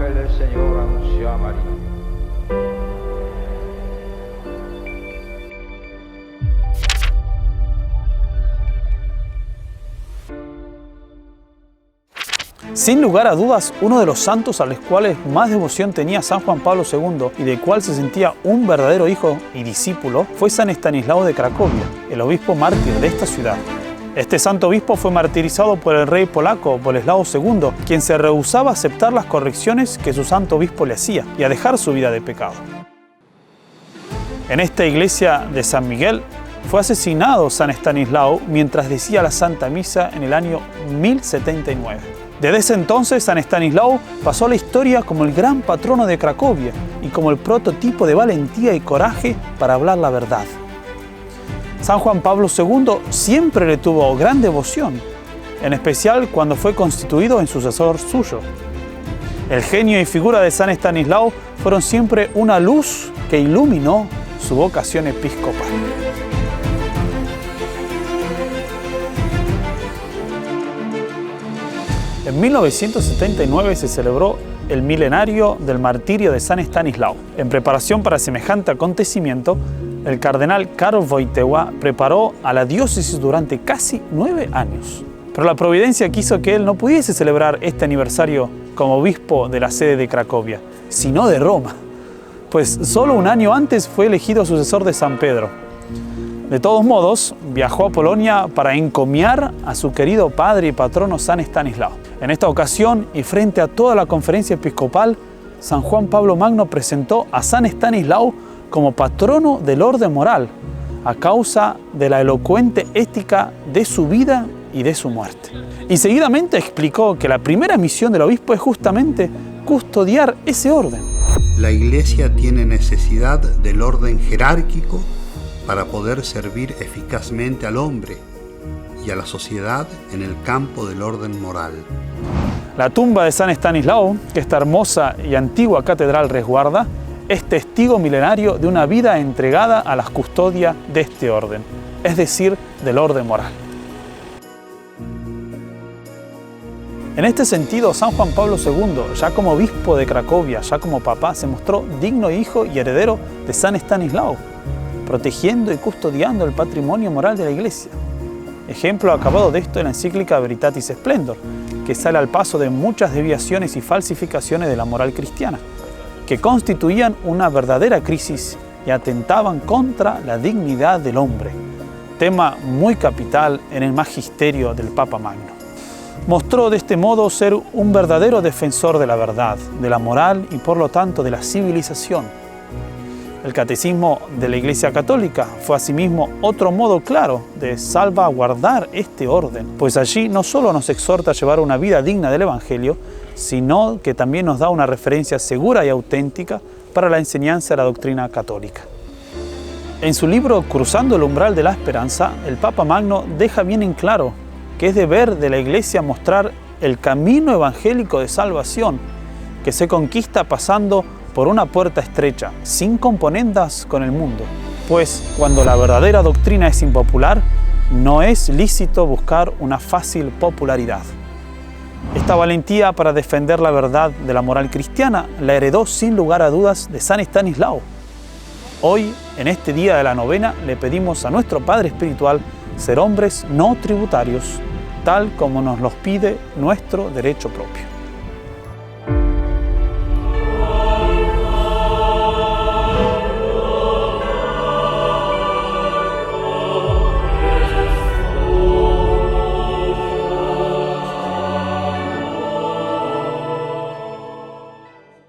ángel del Señor anunció a María. Sin lugar a dudas, uno de los santos a los cuales más devoción tenía San Juan Pablo II y del cual se sentía un verdadero hijo y discípulo fue San Estanislao de Cracovia, el obispo mártir de esta ciudad. Este santo obispo fue martirizado por el rey polaco Boleslao II, quien se rehusaba a aceptar las correcciones que su santo obispo le hacía y a dejar su vida de pecado. En esta iglesia de San Miguel fue asesinado San Estanislao mientras decía la Santa Misa en el año 1079. Desde ese entonces, San Estanislao pasó a la historia como el gran patrono de Cracovia y como el prototipo de valentía y coraje para hablar la verdad. San Juan Pablo II siempre le tuvo gran devoción, en especial cuando fue constituido en sucesor suyo. El genio y figura de San Estanislao fueron siempre una luz que iluminó su vocación episcopal. En 1979 se celebró el milenario del martirio de San Estanislao. En preparación para semejante acontecimiento, el cardenal Karol Wojtyła preparó a la diócesis durante casi 9 años. Pero la providencia quiso que él no pudiese celebrar este aniversario como obispo de la sede de Cracovia, sino de Roma, pues solo un año antes fue elegido sucesor de San Pedro. De todos modos, viajó a Polonia para encomiar a su querido padre y patrono San Estanislao. En esta ocasión, y frente a toda la conferencia episcopal, San Juan Pablo Magno presentó a San Estanislao como patrono del orden moral, a causa de la elocuente ética de su vida y de su muerte. Y seguidamente explicó que la primera misión del obispo es justamente custodiar ese orden. La Iglesia tiene necesidad del orden jerárquico para poder servir eficazmente al hombre y a la sociedad en el campo del orden moral. La tumba de San Estanislao, que esta hermosa y antigua catedral resguarda, es testigo milenario de una vida entregada a la custodia de este orden, es decir, del orden moral. En este sentido, San Juan Pablo II, ya como obispo de Cracovia, ya como papa, se mostró digno hijo y heredero de San Estanislao, protegiendo y custodiando el patrimonio moral de la Iglesia. Ejemplo acabado de esto en la encíclica Veritatis Splendor, que sale al paso de muchas desviaciones y falsificaciones de la moral cristiana, que constituían una verdadera crisis y atentaban contra la dignidad del hombre, tema muy capital en el magisterio del Papa Magno. Mostró de este modo ser un verdadero defensor de la verdad, de la moral y por lo tanto de la civilización. El catecismo de la Iglesia Católica fue asimismo otro modo claro de salvaguardar este orden, pues allí no solo nos exhorta a llevar una vida digna del Evangelio, sino que también nos da una referencia segura y auténtica para la enseñanza de la doctrina católica. En su libro Cruzando el umbral de la esperanza, el Papa Magno deja bien en claro que es deber de la Iglesia mostrar el camino evangélico de salvación que se conquista pasando por una puerta estrecha, sin componendas con el mundo. Pues cuando la verdadera doctrina es impopular, no es lícito buscar una fácil popularidad. Esta valentía para defender la verdad de la moral cristiana la heredó sin lugar a dudas de San Estanislao. Hoy, en este día de la novena, le pedimos a nuestro Padre Espiritual ser hombres no tributarios, tal como nos los pide nuestro derecho propio.